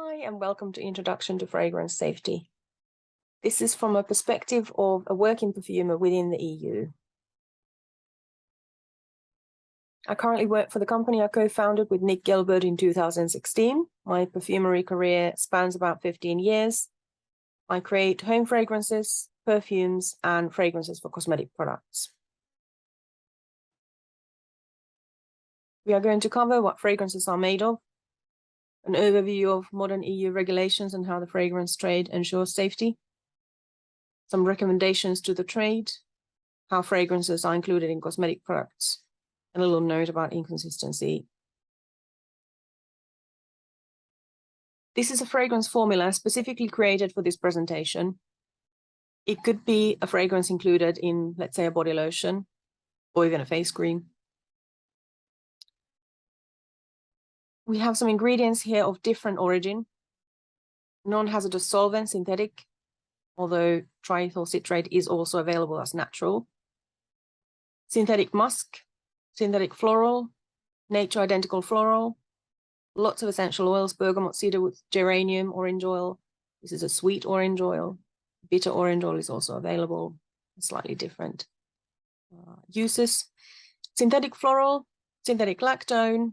Hi, and welcome to Introduction to Fragrance Safety. This is from a perspective of a working perfumer within the EU. I currently work for the company I co-founded with Nick Gilbert in 2016. My perfumery career spans about 15 years. I create home fragrances, perfumes, and fragrances for cosmetic products. We are going to cover what fragrances are made of, an overview of modern EU regulations and how the fragrance trade ensures safety, some recommendations to the trade, how fragrances are included in cosmetic products, and a little note about inconsistency. This is a fragrance formula specifically created for this presentation. It could be a fragrance included in, let's say, a body lotion or even a face cream. We have some ingredients here of different origin. Non-hazardous solvent, synthetic, although triethyl citrate is also available as natural. Synthetic musk, synthetic floral, nature identical floral, lots of essential oils, bergamot, cedarwood, geranium, orange oil. This is a sweet orange oil. Bitter orange oil is also available, slightly different uses. Synthetic floral, synthetic lactone,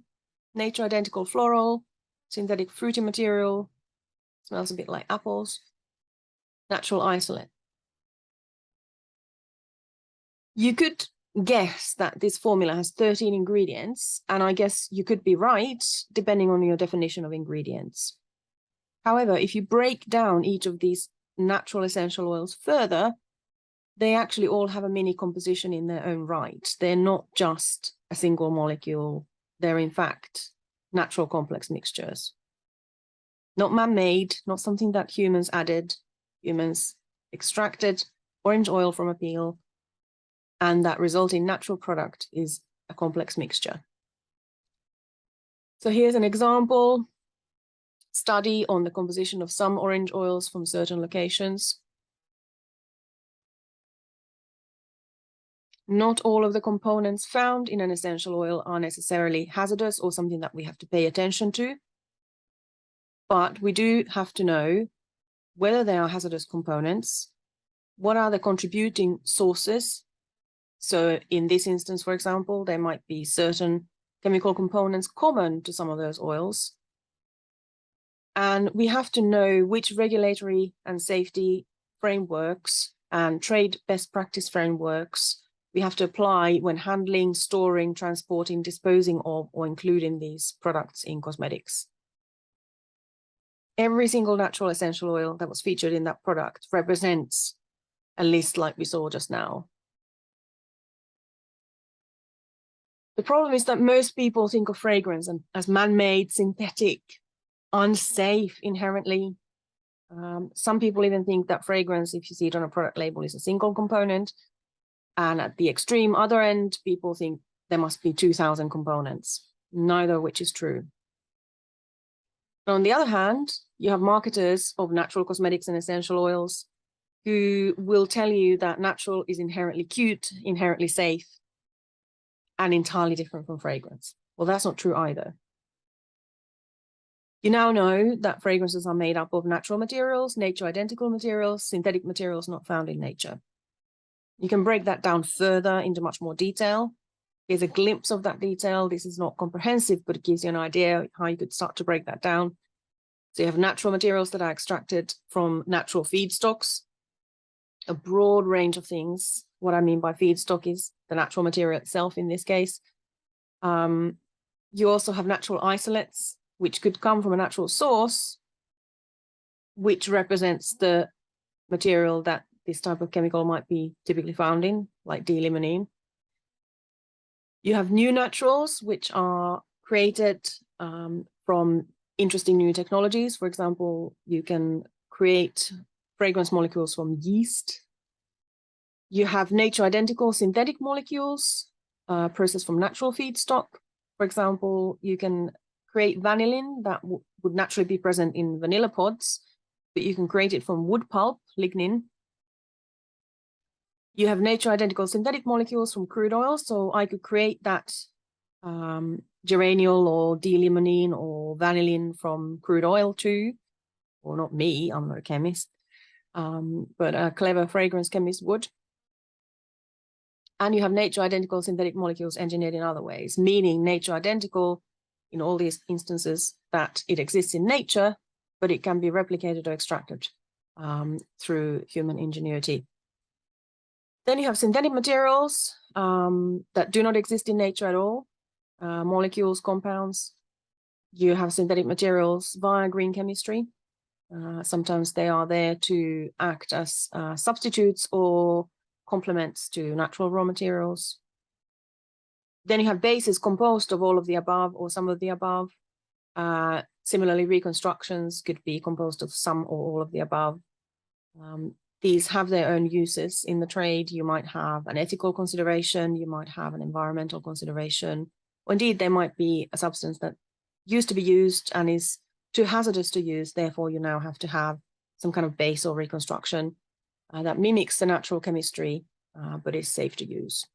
nature identical floral, synthetic fruity material, smells a bit like apples, natural isolate. You could guess that this formula has 13 ingredients, and I guess you could be right, depending on your definition of ingredients. However, if you break down each of these natural essential oils further, they actually all have a mini composition in their own right. They're not just a single molecule. They're in fact natural complex mixtures. Not man-made, not something that humans added. Humans extracted orange oil from a peel, and that resulting natural product is a complex mixture. So here's an example study on the composition of some orange oils from certain locations. Not all of the components found in an essential oil are necessarily hazardous or something that we have to pay attention to. But we do have to know whether they are hazardous components, what are the contributing sources. So in this instance, for example, there might be certain chemical components common to some of those oils. And we have to know which regulatory and safety frameworks and trade best practice frameworks we have to apply when handling, storing, transporting, disposing of, or including these products in cosmetics. Every single natural essential oil that was featured in that product represents a list like we saw just now. The problem is that most people think of fragrance as man-made, synthetic, unsafe inherently. Some people even think that fragrance, if you see it on a product label, is a single component. And at the extreme other end, people think there must be 2,000 components, neither of which is true. On the other hand, you have marketers of natural cosmetics and essential oils who will tell you that natural is inherently cute, inherently safe, and entirely different from fragrance. Well, that's not true either. You now know that fragrances are made up of natural materials, nature identical materials, synthetic materials not found in nature. You can break that down further into much more detail. Here's a glimpse of that detail. This is not comprehensive, but it gives you an idea how you could start to break that down. So you have natural materials that are extracted from natural feedstocks, a broad range of things. What I mean by feedstock is the natural material itself in this case. You also have natural isolates, which could come from a natural source, which represents the material that this type of chemical might be typically found in, like D-limonene. You have new naturals, which are created from interesting new technologies. For example, you can create fragrance molecules from yeast. You have nature identical synthetic molecules processed from natural feedstock. For example, you can create vanillin that would naturally be present in vanilla pods, but you can create it from wood pulp, lignin. You have nature identical synthetic molecules from crude oil. So I could create that geraniol or D-limonene or vanillin from crude oil too. or not me, I'm not a chemist, but a clever fragrance chemist would. And you have nature identical synthetic molecules engineered in other ways, meaning nature identical in all these instances that it exists in nature, but it can be replicated or extracted through human ingenuity. Then you have synthetic materials that do not exist in nature at all, molecules, compounds. You have synthetic materials via green chemistry. Sometimes they are there to act as substitutes or complements to natural raw materials. Then you have bases composed of all of the above or some of the above. Similarly, reconstructions could be composed of some or all of the above. These have their own uses in the trade. You might have an ethical consideration, you might have an environmental consideration, or indeed there might be a substance that used to be used and is too hazardous to use, therefore you now have to have some kind of base or reconstruction that mimics the natural chemistry, but is safe to use.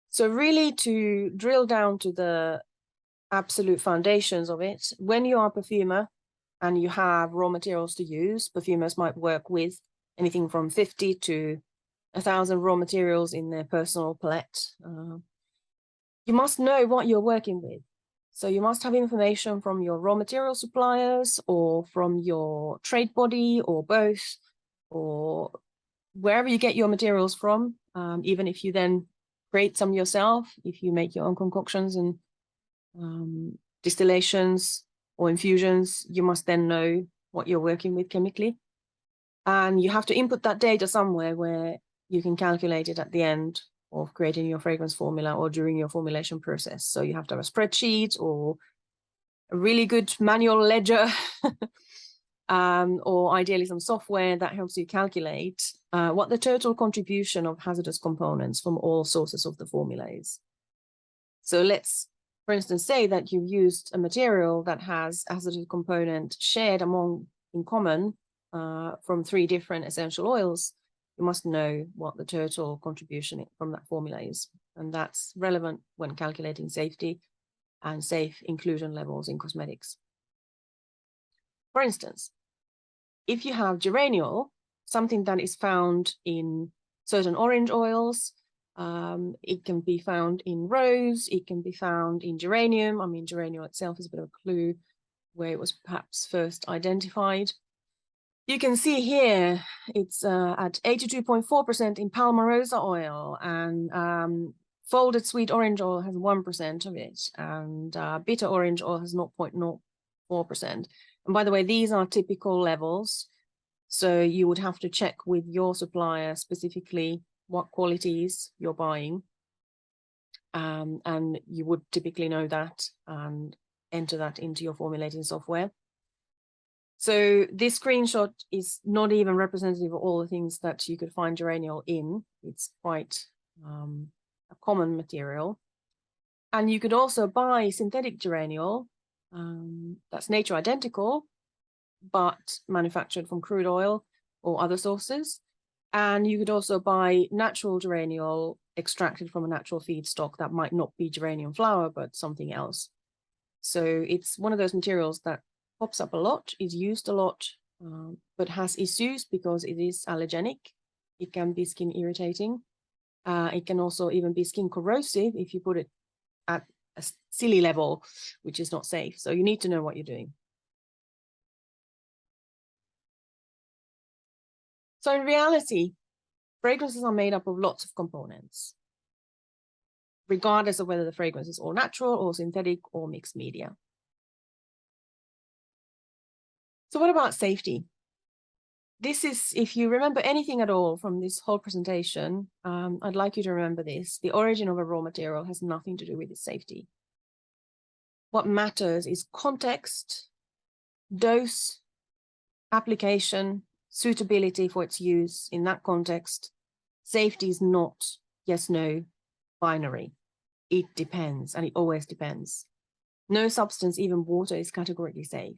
So really, to drill down to the absolute foundations of it, when you are a perfumer and you have raw materials to use, perfumers might work with anything from 50 to 1,000 raw materials in their personal palette. You must know what you're working with. So you must have information from your raw material suppliers or from your trade body or both, or wherever you get your materials from, even if you then create some yourself, if you make your own concoctions and distillations or infusions, you must then know what you're working with chemically. And you have to input that data somewhere where you can calculate it at the end of creating your fragrance formula or during your formulation process. So you have to have a spreadsheet or a really good manual ledger, or ideally some software that helps you calculate what the total contribution of hazardous components from all sources of the formula is. So let's, for instance, say that you've used a material that has a hazardous component shared in common from 3 different essential oils. You must know what the total contribution from that formula is. And that's relevant when calculating safety and safe inclusion levels in cosmetics. For instance, if you have geraniol, something that is found in certain orange oils, it can be found in rose, it can be found in geranium. I mean, geraniol itself is a bit of a clue where it was perhaps first identified. You can see here it's at 82.4% in palmarosa oil, and folded sweet orange oil has 1% of it, and bitter orange oil has 0.04%. And by the way, these are typical levels. So you would have to check with your supplier specifically what qualities you're buying. And you would typically know that and enter that into your formulating software. So this screenshot is not even representative of all the things that you could find geraniol in. It's quite a common material. And you could also buy synthetic geraniol that's nature identical, but manufactured from crude oil or other sources. And you could also buy natural geraniol extracted from a natural feedstock that might not be geranium flower, but something else. So it's one of those materials that pops up a lot, is used a lot, but has issues because it is allergenic. It can be skin irritating. It can also even be skin corrosive if you put it at a silly level, which is not safe. So you need to know what you're doing. So in reality, fragrances are made up of lots of components, regardless of whether the fragrance is all natural or synthetic or mixed media. So what about safety? This is, if you remember anything at all from this whole presentation, I'd like you to remember this. The origin of a raw material has nothing to do with its safety. What matters is context, dose, application, suitability for its use in that context. Safety is not yes, no, binary. It depends, and it always depends. No substance, even water, is categorically safe.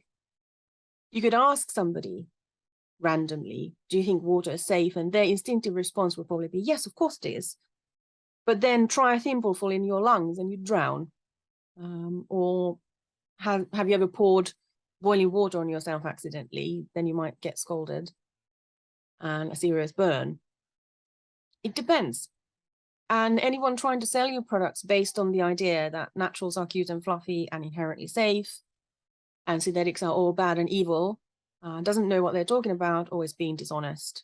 You could ask somebody randomly, do you think water is safe? And their instinctive response would probably be, yes, of course it is. But then try a thimbleful in your lungs and you drown. Or have you ever poured boiling water on yourself accidentally? Then you might get scalded and a serious burn. It depends. And anyone trying to sell you products based on the idea that naturals are cute and fluffy and inherently safe, and synthetics are all bad and evil, doesn't know what they're talking about, or is being dishonest.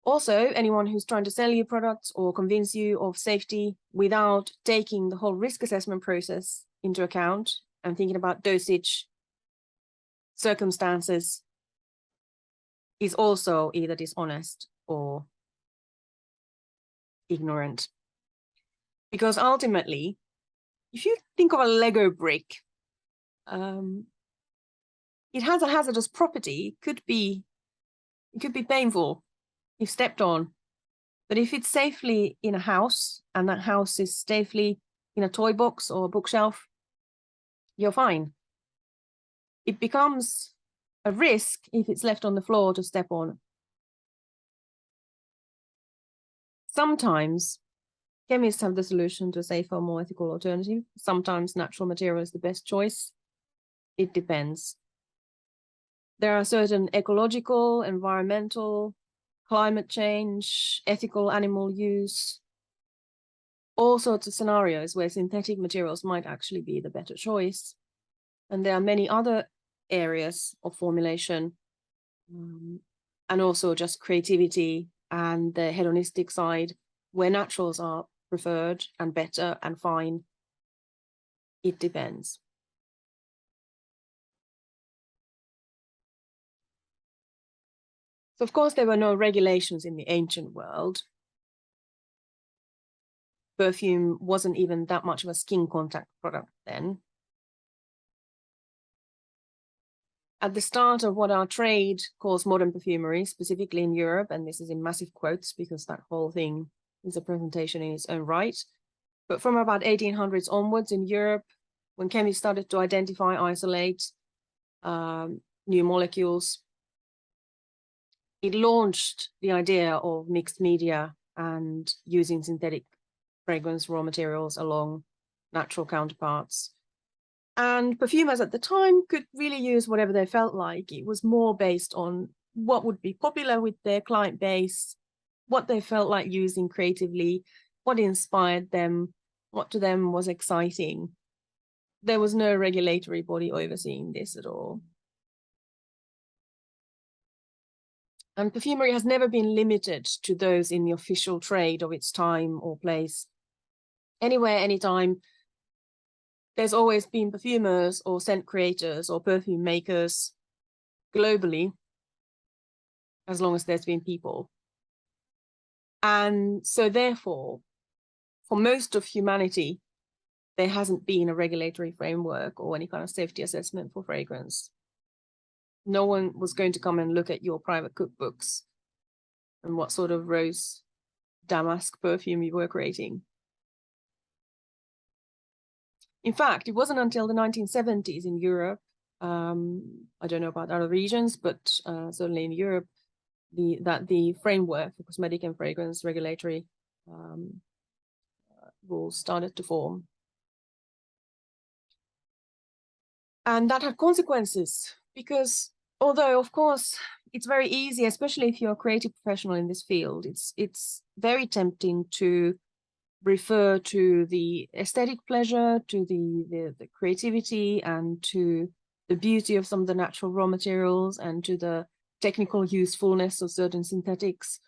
Also, anyone who's trying to sell you products or convince you of safety without taking the whole risk assessment process into account and thinking about dosage, circumstances, is also either dishonest or ignorant. Because ultimately, if you think of a Lego brick, it has a hazardous property. It could be painful if stepped on. But if it's safely in a house, and that house is safely in a toy box or a bookshelf, you're fine. It becomes a risk if it's left on the floor to step on. Sometimes chemists have the solution to a safer, more ethical alternative. Sometimes natural material is the best choice. It depends. There are certain ecological, environmental, climate change, ethical animal use, all sorts of scenarios where synthetic materials might actually be the better choice. And there are many other areas of formulation, and also just creativity and the hedonistic side, where naturals are preferred and better and fine. It depends. So of course, there were no regulations in the ancient world. Perfume wasn't even that much of a skin contact product then. At the start of what our trade calls modern perfumery, specifically in Europe, and this is in massive quotes because that whole thing is a presentation in its own right. But from about 1800s onwards in Europe, when chemists started to identify, isolate new molecules, it launched the idea of mixed media and using synthetic fragrance raw materials along natural counterparts. And perfumers at the time could really use whatever they felt like. It was more based on what would be popular with their client base, what they felt like using creatively, what inspired them, what to them was exciting. There was no regulatory body overseeing this at all. And perfumery has never been limited to those in the official trade of its time or place. Anywhere, anytime, there's always been perfumers or scent creators or perfume makers globally, as long as there's been people. And so therefore, for most of humanity, there hasn't been a regulatory framework or any kind of safety assessment for fragrance. No one was going to come and look at your private cookbooks and what sort of rose damask perfume you were creating. In fact, it wasn't until the 1970s in Europe, I don't know about other regions, but certainly in Europe, that the framework for cosmetic and fragrance regulatory rules started to form. And that had consequences, because although, of course, it's very easy, especially if you're a creative professional in this field, it's very tempting to refer to the aesthetic pleasure, to the creativity, and to the beauty of some of the natural raw materials, and to the technical usefulness of certain synthetics.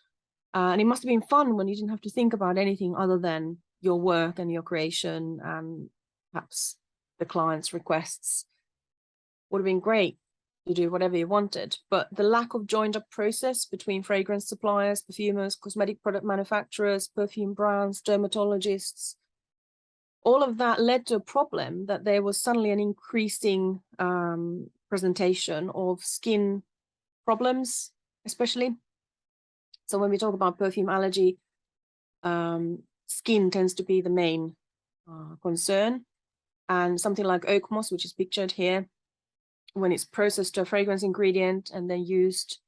And it must have been fun when you didn't have to think about anything other than your work and your creation and perhaps the client's requests. Would have been great to do whatever you wanted, but the lack of joined up process between fragrance suppliers, perfumers, cosmetic product manufacturers, perfume brands, dermatologists, all of that led to a problem that there was suddenly an increasing presentation of skin problems, especially. So when we talk about perfume allergy, skin tends to be the main concern. And something like oak moss, which is pictured here, when it's processed to a fragrance ingredient and then used,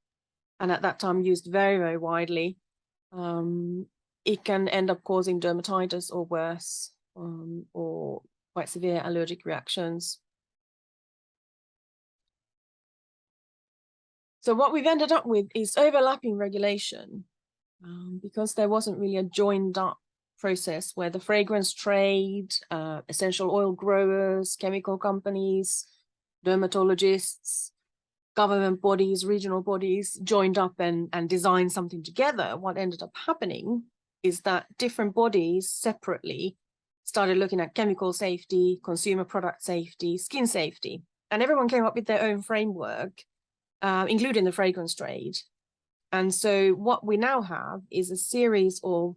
and at that time used very, very widely, it can end up causing dermatitis or worse, or quite severe allergic reactions. So what we've ended up with is overlapping regulation, because there wasn't really a joined up process where the fragrance trade, essential oil growers, chemical companies, dermatologists, government bodies, regional bodies joined up and designed something together. What ended up happening is that different bodies separately started looking at chemical safety, consumer product safety, skin safety, and everyone came up with their own framework, including the fragrance trade. And so what we now have is a series of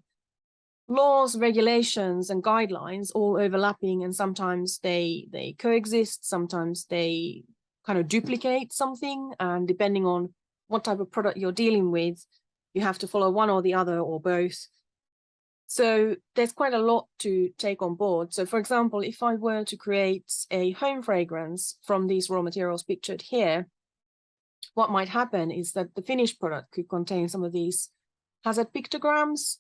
laws, regulations, and guidelines all overlapping, and sometimes they coexist, sometimes they kind of duplicate something, and depending on what type of product you're dealing with, you have to follow one or the other or both. So there's quite a lot to take on board. So for example, if I were to create a home fragrance from these raw materials pictured here, what might happen is that the finished product could contain some of these hazard pictograms,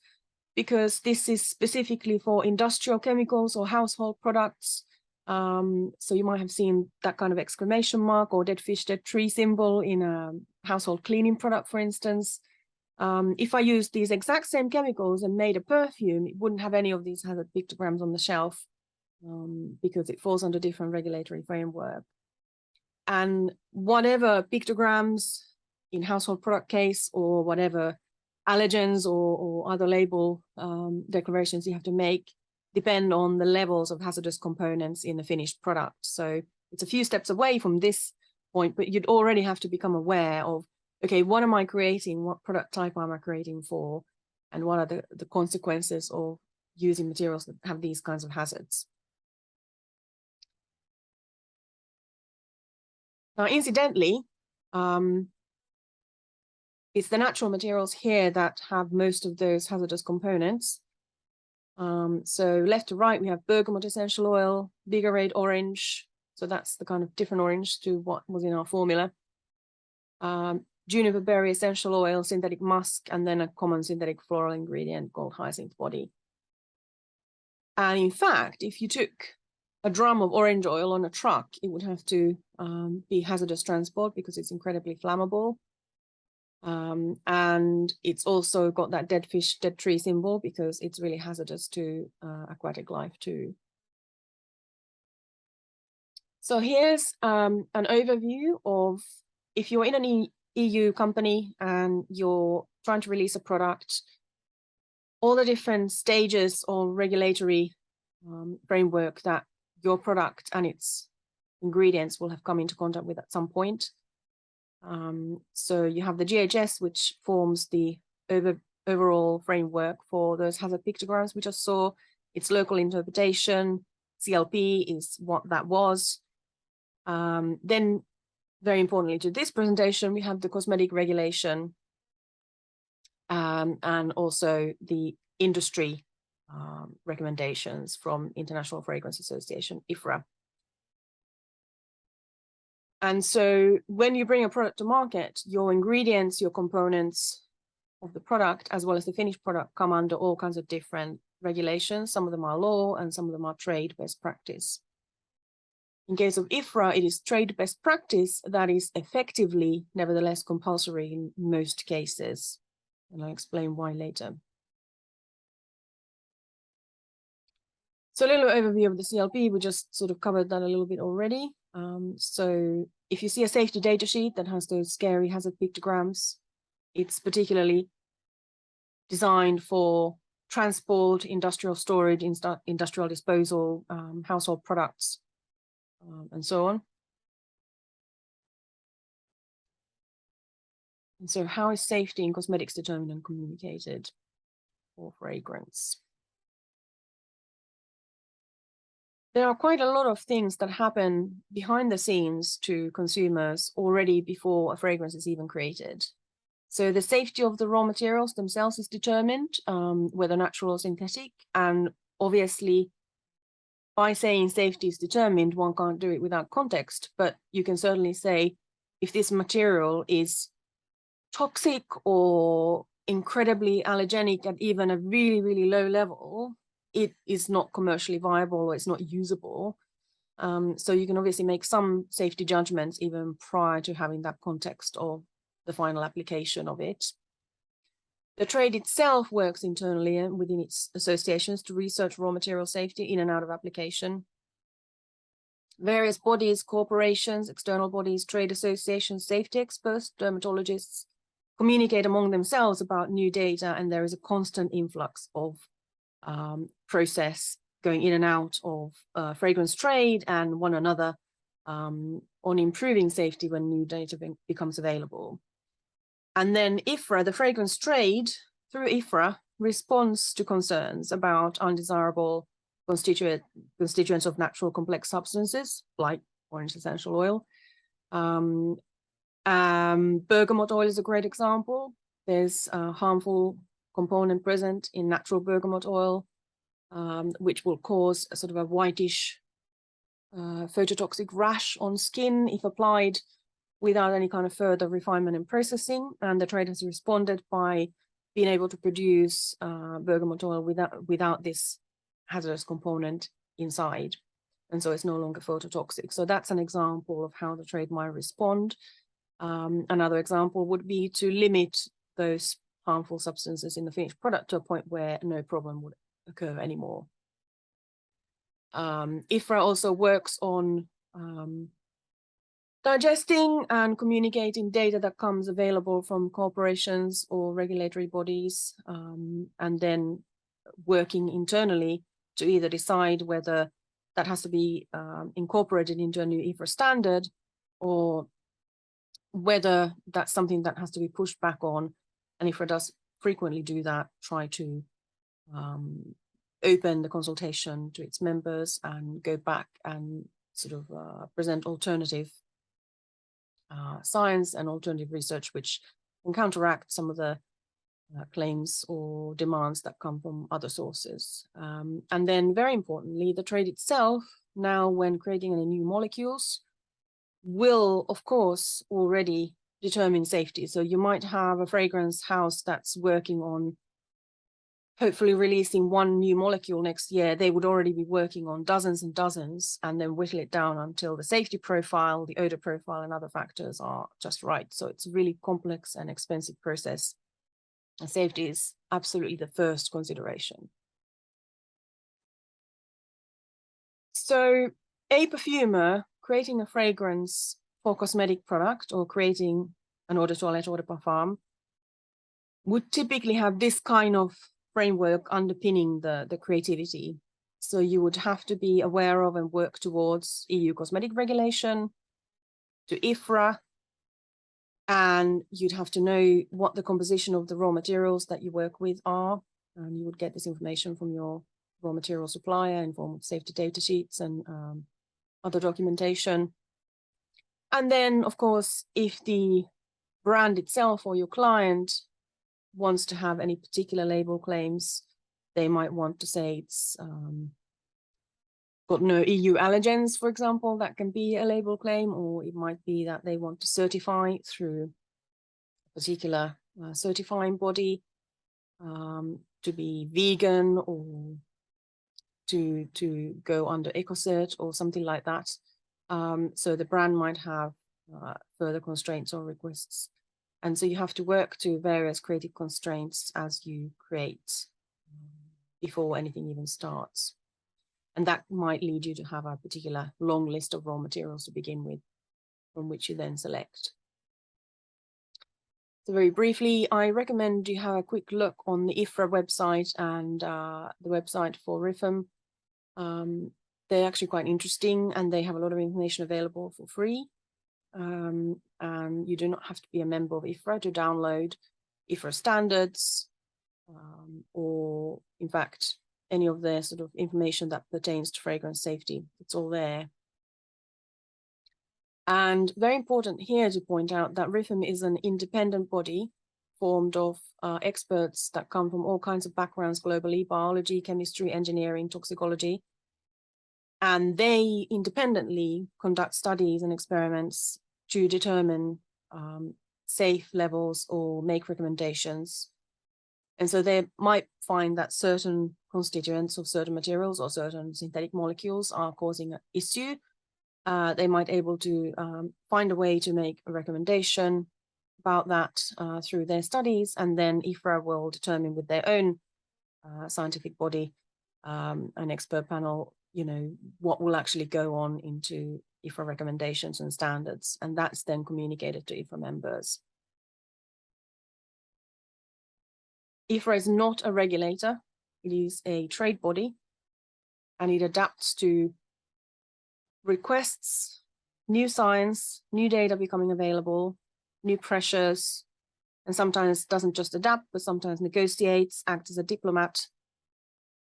because this is specifically for industrial chemicals or household products. So you might have seen that kind of exclamation mark or dead fish, dead tree symbol in a household cleaning product, for instance. If I used these exact same chemicals and made a perfume, it wouldn't have any of these hazard pictograms on the shelf, because it falls under different regulatory framework. And whatever pictograms in household product case, or whatever allergens or other label declarations you have to make, depend on the levels of hazardous components in the finished product. So it's a few steps away from this point, but you'd already have to become aware of, okay, what am I creating? What product type am I creating for? And what are the consequences of using materials that have these kinds of hazards? Now, incidentally, it's the natural materials here that have most of those hazardous components. So left to right, we have bergamot essential oil, bigarade orange. So that's the kind of different orange to what was in our formula. Juniper berry essential oil, synthetic musk, and then a common synthetic floral ingredient called hyacinth body. And in fact, if you took a drum of orange oil on a truck, it would have to be hazardous transport because it's incredibly flammable. And it's also got that dead fish, dead tree symbol because it's really hazardous to aquatic life too. So here's an overview of, if you're in an EU company and you're trying to release a product, all the different stages of regulatory framework that your product and its ingredients will have come into contact with at some point. So you have the GHS, which forms the overall framework for those hazard pictograms we just saw. Its local interpretation. CLP is what that was. Then, very importantly to this presentation, we have the cosmetic regulation, and also the industry recommendations from International Fragrance Association, IFRA. And so when you bring a product to market, your ingredients, your components of the product, as well as the finished product, come under all kinds of different regulations. Some of them are law and some of them are trade best practice. In case of IFRA, it is trade best practice that is effectively, nevertheless, compulsory in most cases. And I'll explain why later. So a little overview of the CLP, we just sort of covered that a little bit already. So if you see a safety data sheet that has those scary hazard pictograms, it's particularly designed for transport, industrial storage, industrial disposal, household products, and so on. And so how is safety in cosmetics determined and communicated for fragrance? There are quite a lot of things that happen behind the scenes to consumers already before a fragrance is even created. So the safety of the raw materials themselves is determined, whether natural or synthetic. And obviously, by saying safety is determined, one can't do it without context. But you can certainly say if this material is toxic or incredibly allergenic at even a really, really low level, it is not commercially viable or it's not usable. So you can obviously make some safety judgments even prior to having that context of the final application of it. The trade itself works internally and within its associations to research raw material safety in and out of application. Various bodies, corporations, external bodies, trade associations, safety experts, dermatologists communicate among themselves about new data, and there is a constant influx of process going in and out of fragrance trade and one another on improving safety when new data becomes available. And then IFRA, the fragrance trade, through IFRA, responds to concerns about undesirable constituents of natural complex substances, like orange essential oil. Bergamot oil is a great example. There's a harmful component present in natural bergamot oil, which will cause a sort of a whitish phototoxic rash on skin if applied without any kind of further refinement and processing. And the trade has responded by being able to produce bergamot oil without this hazardous component inside. And so it's no longer phototoxic. So that's an example of how the trade might respond. Another example would be to limit those harmful substances in the finished product to a point where no problem would occur anymore. IFRA also works on digesting and communicating data that comes available from corporations or regulatory bodies, and then working internally to either decide whether that has to be incorporated into a new IFRA standard, or whether that's something that has to be pushed back on. And IFRA does frequently do that, try to open the consultation to its members and go back and sort of present alternative science and alternative research, which can counteract some of the claims or demands that come from other sources. And then very importantly, the trade itself, now when creating any new molecules, will of course already determine safety. So you might have a fragrance house that's working on hopefully releasing one new molecule next year. They would already be working on dozens and dozens, and then whittle it down until the safety profile, the odor profile, and other factors are just right. So it's a really complex and expensive process. And safety is absolutely the first consideration. So a perfumer creating a fragrance for cosmetic product or creating an eau de toilette, eau de parfum would typically have this kind of framework underpinning the creativity. So you would have to be aware of and work towards EU cosmetic regulation, to IFRA, and you'd have to know what the composition of the raw materials that you work with are. And you would get this information from your raw material supplier in form of safety data sheets and other documentation. And then, of course, if the brand itself or your client wants to have any particular label claims, they might want to say it's got no EU allergens, for example. That can be a label claim, or it might be that they want to certify through a particular certifying body to be vegan, or to go under EcoCert or something like that. So the brand might have further constraints or requests. And so you have to work to various creative constraints as you create before anything even starts. And that might lead you to have a particular long list of raw materials to begin with, from which you then select. So very briefly, I recommend you have a quick look on the IFRA website and the website for RIFM. They're actually quite interesting, and they have a lot of information available for free. And you do not have to be a member of IFRA to download IFRA standards, or in fact, any of the sort of information that pertains to fragrance safety. It's all there. And very important here to point out that RIFM is an independent body formed of experts that come from all kinds of backgrounds globally: biology, chemistry, engineering, toxicology. And they independently conduct studies and experiments to determine safe levels or make recommendations And so they might find that certain constituents of certain materials or certain synthetic molecules are causing an issue. They might able to find a way to make a recommendation about that through their studies, and then IFRA will determine with their own scientific body, an expert panel, what will actually go on into IFRA recommendations and standards, and that's then communicated to IFRA members. IFRA is not a regulator, it is a trade body, and it adapts to requests, new science, new data becoming available, new pressures, and sometimes doesn't just adapt, but sometimes negotiates, acts as a diplomat.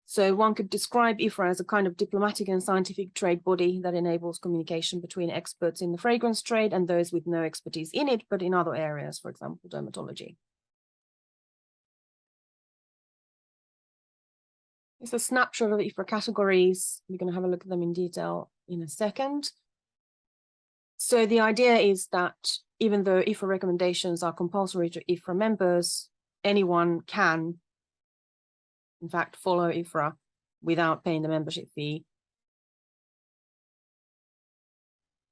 So one could describe IFRA as a kind of diplomatic and scientific trade body that enables communication between experts in the fragrance trade and those with no expertise in it, but in other areas, for example, dermatology. It's a snapshot of IFRA categories. We're going to have a look at them in detail in a second. So the idea is that even though IFRA recommendations are compulsory to IFRA members, anyone can, in fact, follow IFRA without paying the membership fee.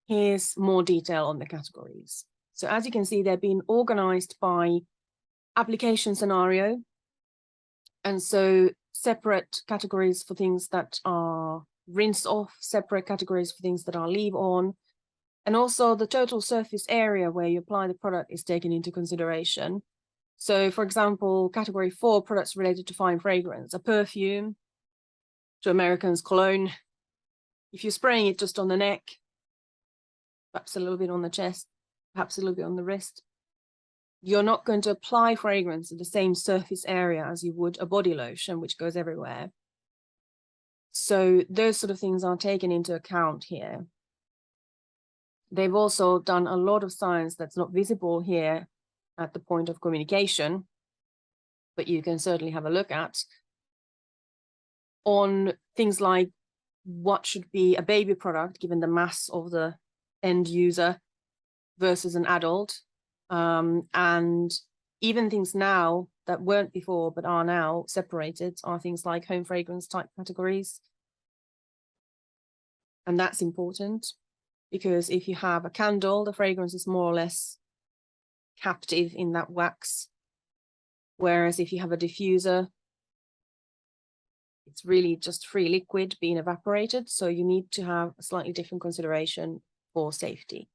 Here's more detail on the categories. So as you can see, they're being organized by application scenario. And so separate categories for things that are rinse off, separate categories for things that are leave on. And also the total surface area where you apply the product is taken into consideration. So for example, category 4, products related to fine fragrance, a perfume, to Americans, cologne. If you're spraying it just on the neck, perhaps a little bit on the chest, perhaps a little bit on the wrist, you're not going to apply fragrance at the same surface area as you would a body lotion, which goes everywhere. So those sort of things are taken into account here. They've also done a lot of science that's not visible here at the point of communication, but you can certainly have a look at on things like what should be a baby product given the mass of the end user versus an adult. And even things now that weren't before but are now separated are things like home fragrance type categories. And that's important because if you have a candle, the fragrance is more or less captive in that wax. Whereas if you have a diffuser, it's really just free liquid being evaporated. So you need to have a slightly different consideration for safety.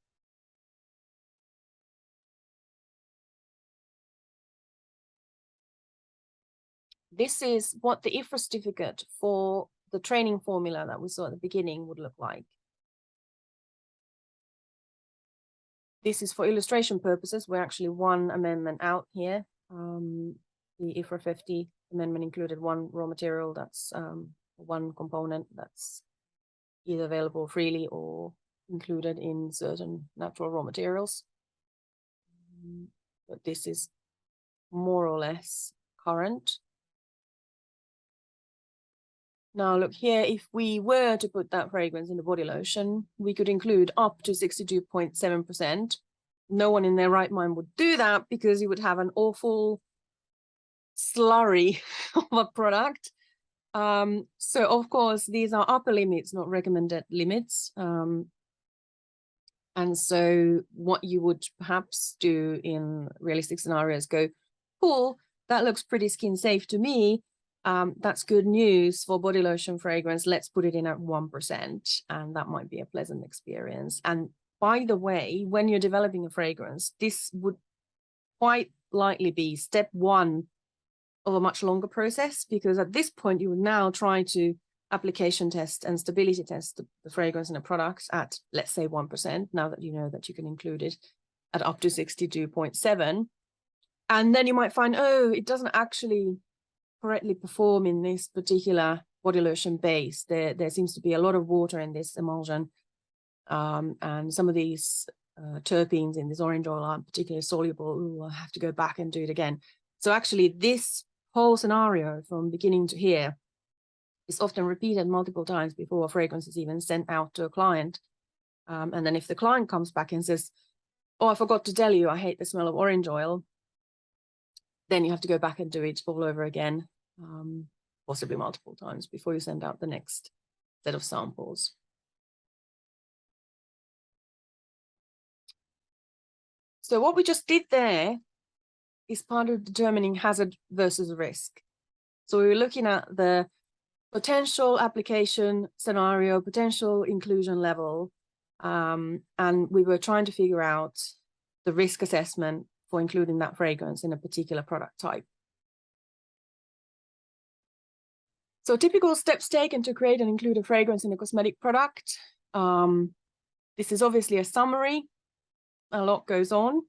This is what the IFRA certificate for the training formula that we saw at the beginning would look like. This is for illustration purposes. We're actually one amendment out here. The IFRA 50 amendment included one raw material that's one component that's either available freely or included in certain natural raw materials. But this is more or less current. Now look here, if we were to put that fragrance in the body lotion, we could include up to 62.7%. No one in their right mind would do that because you would have an awful slurry of a product. So of course, these are upper limits, not recommended limits. And so what you would perhaps do in realistic scenarios, go, cool, that looks pretty skin safe to me. That's good news for body lotion fragrance. Let's put it in at 1%, and that might be a pleasant experience. And by the way, when you're developing a fragrance, this would quite likely be step 1 of a much longer process, because at this point you would now try to application test and stability test the fragrance in a product at, let's say, 1%, now that you know that you can include it at up to 62.7. And then you might find, oh, it doesn't actually correctly perform in this particular body lotion base. There seems to be a lot of water in this emulsion, and some of these terpenes in this orange oil aren't particularly soluble. Ooh, I'll have to go back and do it again. So actually this whole scenario from beginning to here is often repeated multiple times before a fragrance is even sent out to a client. And then if the client comes back and says, oh, I forgot to tell you, I hate the smell of orange oil, then you have to go back and do it all over again, possibly multiple times before you send out the next set of samples. So what we just did there is part of determining hazard versus risk. So we were looking at the potential application scenario, potential inclusion level, and we were trying to figure out the risk assessment for including that fragrance in a particular product type. So typical steps taken to create and include a fragrance in a cosmetic product. This is obviously a summary. A lot goes on,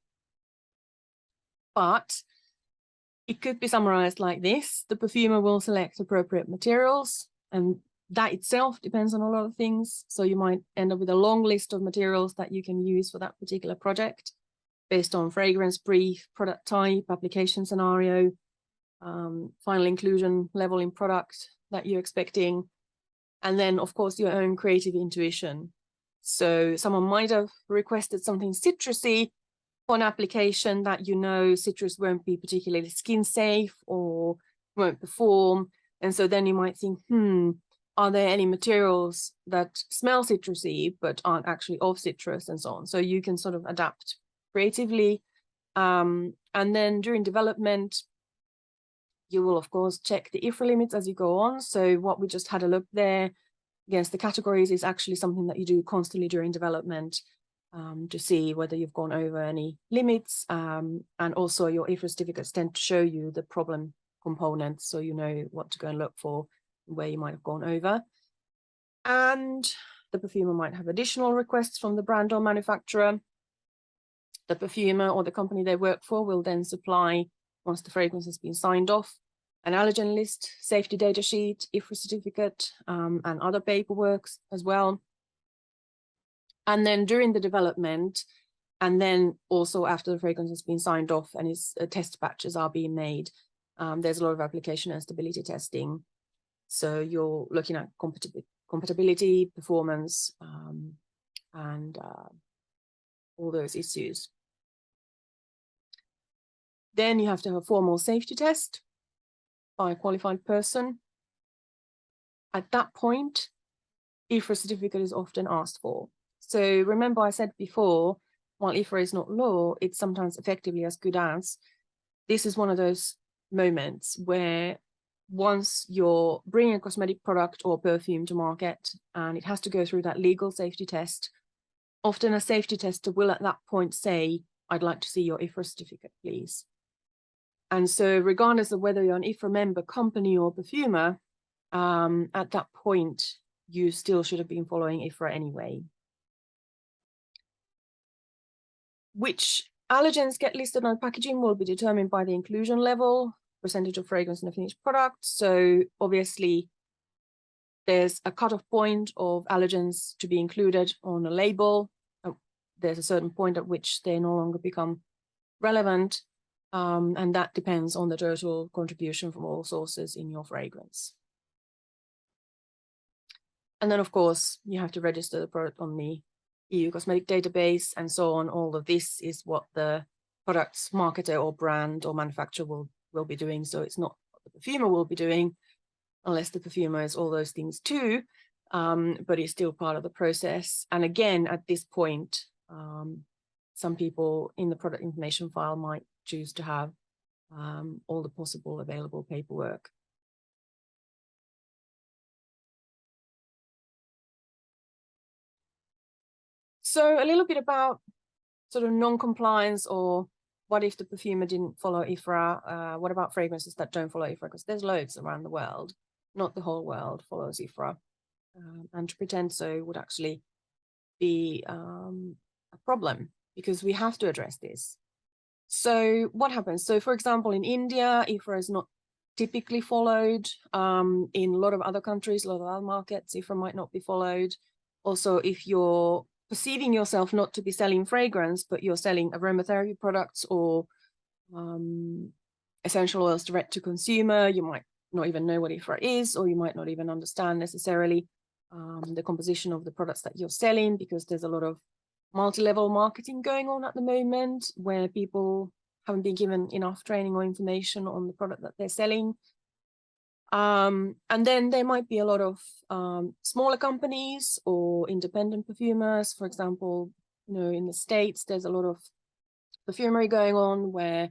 but it could be summarized like this. The perfumer will select appropriate materials, and that itself depends on a lot of things. So you might end up with a long list of materials that you can use for that particular project based on fragrance brief, product type, application scenario, final inclusion level in product that you're expecting, and then of course your own creative intuition. So someone might have requested something citrusy for an application that you know citrus won't be particularly skin safe or won't perform, and so then you might think, are there any materials that smell citrusy but aren't actually of citrus, and so on. So you can sort of adapt creatively, and then during development you will of course check the IFRA limits as you go on. So what we just had a look there against the categories is actually something that you do constantly during development, to see whether you've gone over any limits, and also your IFRA certificates tend to show you the problem components, so you know what to go and look for, where you might have gone over. And the perfumer might have additional requests from the brand or manufacturer. The perfumer or the company they work for will then supply, once the fragrance has been signed off, an allergen list, safety data sheet, IFRA certificate, and other paperwork as well. And then during the development, and then also after the fragrance has been signed off and its test batches are being made, there's a lot of application and stability testing. So you're looking at compatibility, performance, and all those issues. Then you have to have a formal safety test by a qualified person. At that point, IFRA certificate is often asked for. So remember I said before, while IFRA is not law, it's sometimes effectively as good as. This is one of those moments where once you're bringing a cosmetic product or perfume to market and it has to go through that legal safety test, often a safety tester will at that point say, I'd like to see your IFRA certificate, please. And so regardless of whether you're an IFRA member company or perfumer, at that point, you still should have been following IFRA anyway. Which allergens get listed on packaging will be determined by the inclusion level, percentage of fragrance in a finished product. So obviously, there's a cutoff point of allergens to be included on a label. There's a certain point at which they no longer become relevant. And that depends on the total contribution from all sources in your fragrance. And then, of course, you have to register the product on the EU cosmetic database and so on. All of this is what the product's marketer or brand or manufacturer will be doing. So it's not what the perfumer will be doing, unless the perfumer is all those things too, but it's still part of the process. And again, at this point, some people in the product information file might choose to have all the possible available paperwork. So a little bit about sort of non-compliance, or what if the perfumer didn't follow IFRA? What about fragrances that don't follow IFRA? Because there's loads around the world, not the whole world follows IFRA. And to pretend so would actually be a problem, because we have to address this. So what happens? So for example, in India, IFRA is not typically followed. In a lot of other countries, a lot of other markets, IFRA might not be followed. Also, if you're perceiving yourself not to be selling fragrance, but you're selling aromatherapy products or essential oils direct to consumer, you might not even know what IFRA is, or you might not even understand necessarily the composition of the products that you're selling, because there's a lot of multi-level marketing going on at the moment where people haven't been given enough training or information on the product that they're selling. And then there might be a lot of smaller companies or independent perfumers. For example, in the States, there's a lot of perfumery going on where,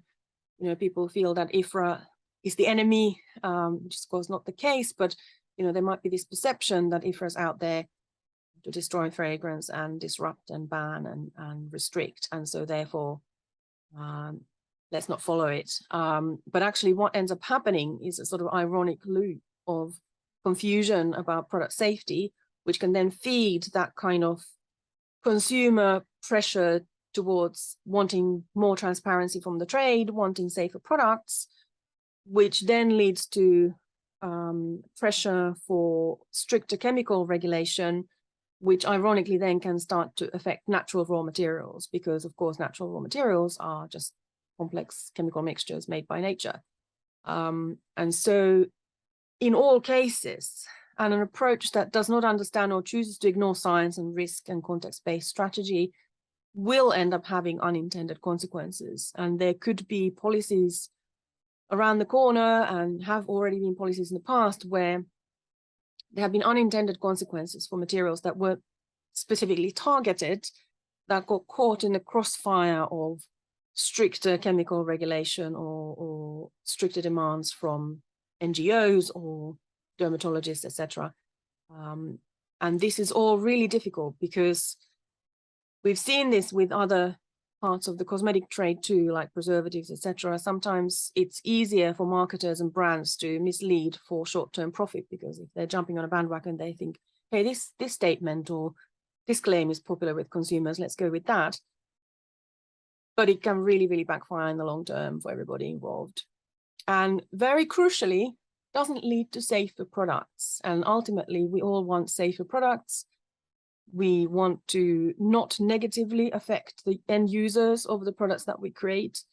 people feel that IFRA is the enemy, which is of course not the case, but, there might be this perception that IFRA is out there to destroy fragrance and disrupt and ban and restrict. And so therefore, let's not follow it. But actually what ends up happening is a sort of ironic loop of confusion about product safety, which can then feed that kind of consumer pressure towards wanting more transparency from the trade, wanting safer products, which then leads to pressure for stricter chemical regulation, which ironically then can start to affect natural raw materials, because of course natural raw materials are just complex chemical mixtures made by nature. And so in all cases, and an approach that does not understand or chooses to ignore science and risk and context-based strategy will end up having unintended consequences. And there could be policies around the corner, and have already been policies in the past, where there have been unintended consequences for materials that were specifically targeted, that got caught in the crossfire of stricter chemical regulation or stricter demands from NGOs or dermatologists, etc. And this is all really difficult, because we've seen this with other parts of the cosmetic trade too, like preservatives, etc. Sometimes it's easier for marketers and brands to mislead for short-term profit, because if they're jumping on a bandwagon, they think, hey, this statement or this claim is popular with consumers, let's go with that. But it can really, really backfire in the long term for everybody involved. And very crucially, doesn't lead to safer products. And ultimately, we all want safer products. We want to not negatively affect the end users of the products that we create.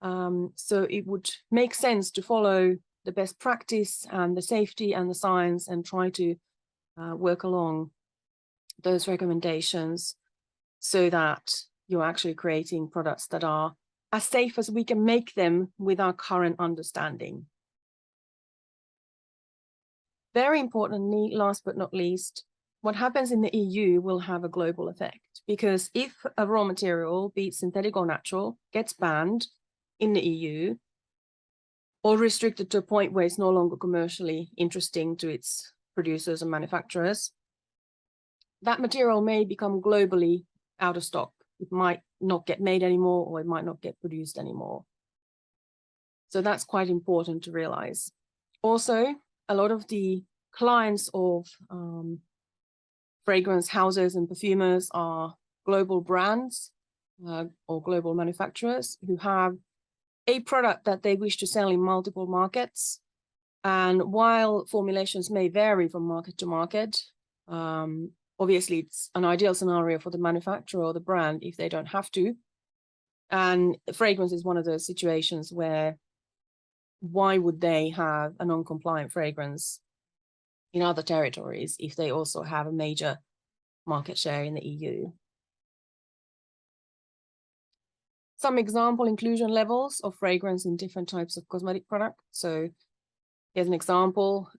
So it would make sense to follow the best practice and the safety and the science, and try to work along those recommendations so that you're actually creating products that are as safe as we can make them with our current understanding. Very importantly, last but not least, what happens in the EU will have a global effect, because if a raw material, be it synthetic or natural, gets banned in the EU or restricted to a point where it's no longer commercially interesting to its producers and manufacturers, that material may become globally out of stock. It might not get made anymore, or it might not get produced anymore. So that's quite important to realize. Also, a lot of the clients of fragrance houses and perfumers are global brands or global manufacturers who have a product that they wish to sell in multiple markets. And while formulations may vary from market to market, obviously it's an ideal scenario for the manufacturer or the brand if they don't have to. And fragrance is one of those situations where why would they have a non-compliant fragrance in other territories if they also have a major market share in the EU? Some example inclusion levels of fragrance in different types of cosmetic products. So here's an example.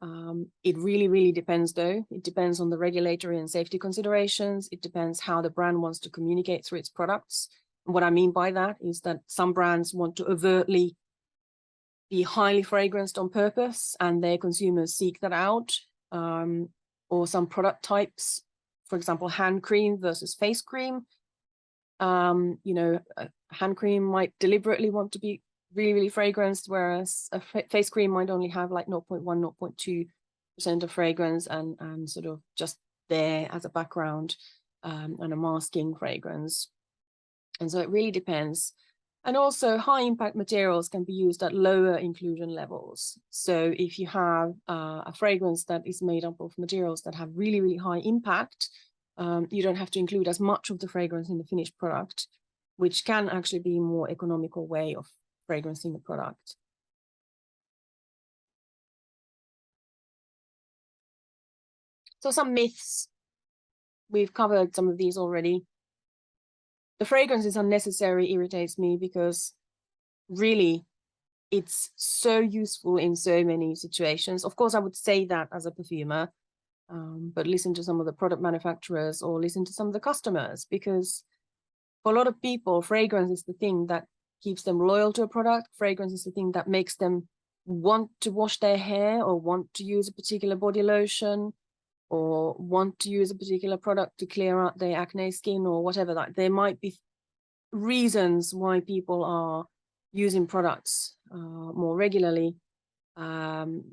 It really, really depends though. It depends on the regulatory and safety considerations. It depends how the brand wants to communicate through its products. And what I mean by that is that some brands want to overtly be highly fragranced on purpose, and their consumers seek that out. Or some product types, for example, hand cream versus face cream. Hand cream might deliberately want to be really, really fragranced, whereas a face cream might only have like 0.1, 0.2% of fragrance and sort of just there as a background and a masking fragrance. And so it really depends. And also high impact materials can be used at lower inclusion levels. So if you have a fragrance that is made up of materials that have really, really high impact, you don't have to include as much of the fragrance in the finished product, which can actually be a more economical way of fragrancing the product. So some myths. We've covered some of these already. The fragrance is unnecessary irritates me because really, it's so useful in so many situations. Of course, I would say that as a perfumer, but listen to some of the product manufacturers or listen to some of the customers, because for a lot of people, fragrance is the thing that keeps them loyal to a product. Fragrance is the thing that makes them want to wash their hair or want to use a particular body lotion or want to use a particular product to clear out their acne skin or whatever. Like, there might be reasons why people are using products more regularly. And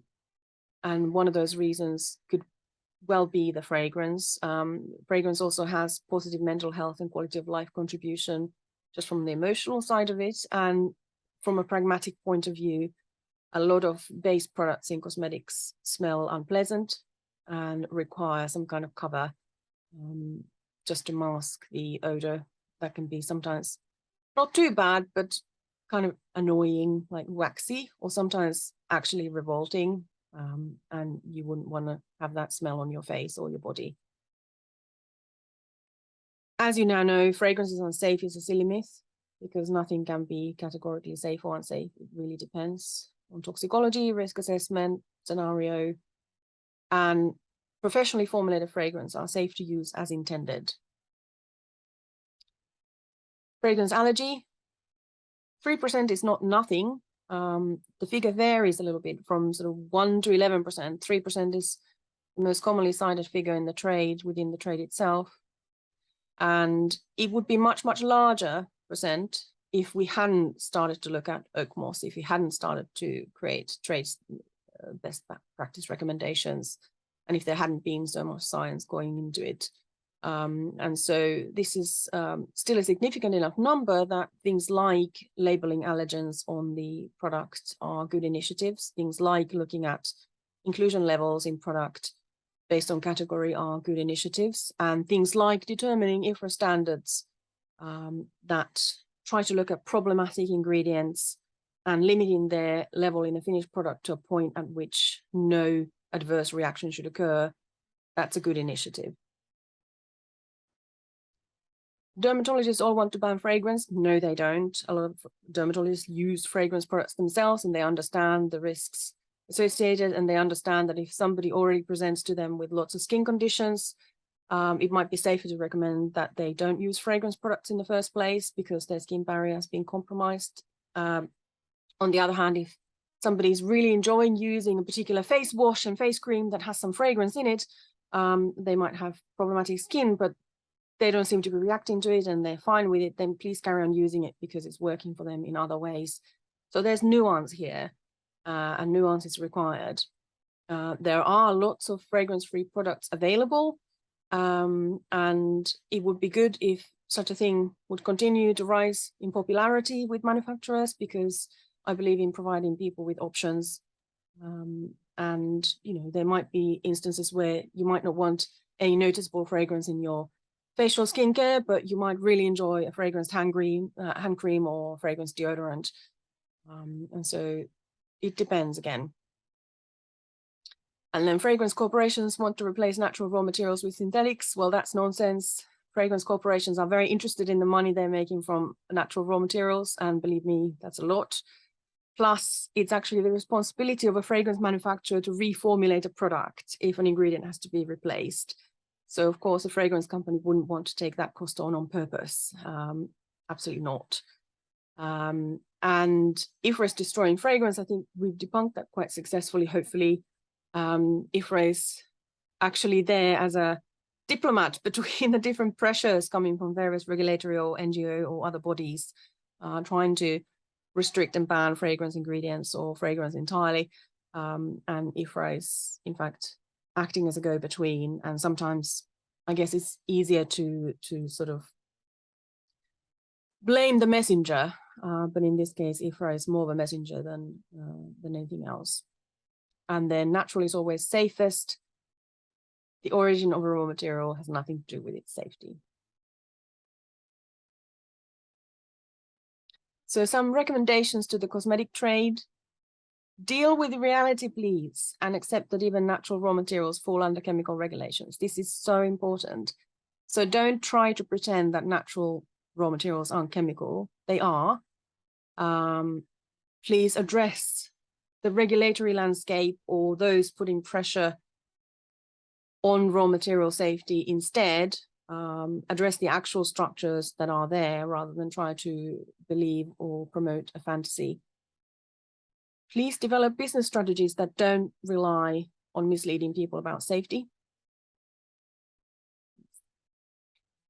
one of those reasons could well be the fragrance. Fragrance also has positive mental health and quality of life contribution just from the emotional side of it. And from a pragmatic point of view, a lot of base products in cosmetics smell unpleasant and require some kind of cover just to mask the odor that can be sometimes not too bad, but kind of annoying, like waxy, or sometimes actually revolting. And you wouldn't want to have that smell on your face or your body. As you now know, fragrance is unsafe is a silly myth, because nothing can be categorically safe or unsafe. It really depends on toxicology, risk assessment, scenario, and professionally formulated fragrance are safe to use as intended. Fragrance allergy, 3% is not nothing. The figure varies a little bit from sort of 1 to 11%. 3% is the most commonly cited figure in the trade, within the trade itself. And it would be much, much larger percent if we hadn't started to look at oak moss, if we hadn't started to create trade best practice recommendations, and if there hadn't been so much science going into it. And so this is still a significant enough number that things like labeling allergens on the product are good initiatives. Things like looking at inclusion levels in product based on category are good initiatives. And things like determining IFRA standards that try to look at problematic ingredients and limiting their level in a finished product to a point at which no adverse reaction should occur, that's a good initiative. Dermatologists all want to ban fragrance. No, they don't. A lot of dermatologists use fragrance products themselves, and they understand the risks associated, and they understand that if somebody already presents to them with lots of skin conditions, it might be safer to recommend that they don't use fragrance products in the first place because their skin barrier has been compromised. On the other hand, if somebody's really enjoying using a particular face wash and face cream that has some fragrance in it, they might have problematic skin, but they don't seem to be reacting to it and they're fine with it, then please carry on using it because it's working for them in other ways. So there's nuance here, and nuance is required. There are lots of fragrance-free products available, and it would be good if such a thing would continue to rise in popularity with manufacturers, because I believe in providing people with options. And there might be instances where you might not want any noticeable fragrance in your facial skincare, but you might really enjoy a fragranced hand cream or fragrance deodorant. And so it depends again. And then fragrance corporations want to replace natural raw materials with synthetics. Well, that's nonsense. Fragrance corporations are very interested in the money they're making from natural raw materials. And believe me, that's a lot. Plus, it's actually the responsibility of a fragrance manufacturer to reformulate a product if an ingredient has to be replaced. So, of course, a fragrance company wouldn't want to take that cost on purpose. Absolutely not. And IFRA is destroying fragrance. I think we've debunked that quite successfully, hopefully. IFRA is actually there as a diplomat between the different pressures coming from various regulatory or NGO or other bodies trying to restrict and ban fragrance ingredients or fragrance entirely. And IFRA is, in fact, acting as a go-between, and sometimes I guess it's easier to sort of blame the messenger, but in this case IFRA is more of a messenger than anything else. And then natural is always safest. The origin of a raw material has nothing to do with its safety. So some recommendations to the cosmetic trade. Deal with reality, please, and accept that even natural raw materials fall under chemical regulations. This is so important. So don't try to pretend that natural raw materials aren't chemical. They are. Please address the regulatory landscape or those putting pressure on raw material safety instead. Address the actual structures that are there rather than try to believe or promote a fantasy. Please develop business strategies that don't rely on misleading people about safety.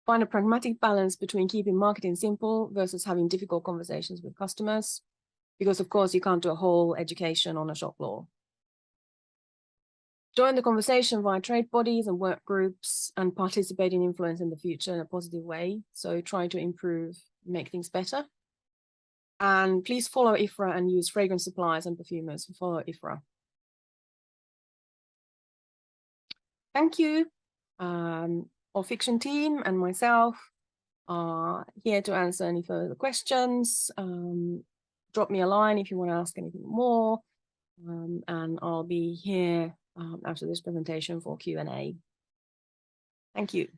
Find a pragmatic balance between keeping marketing simple versus having difficult conversations with customers, because of course you can't do a whole education on a shop floor. Join the conversation via trade bodies and work groups and participate in influence in the future in a positive way. So try to improve, make things better. And please follow IFRA and use fragrance suppliers and perfumers who follow IFRA. Thank you. Olfiction team and myself are here to answer any further questions. Drop me a line if you want to ask anything more. And I'll be here after this presentation for Q&A. Thank you.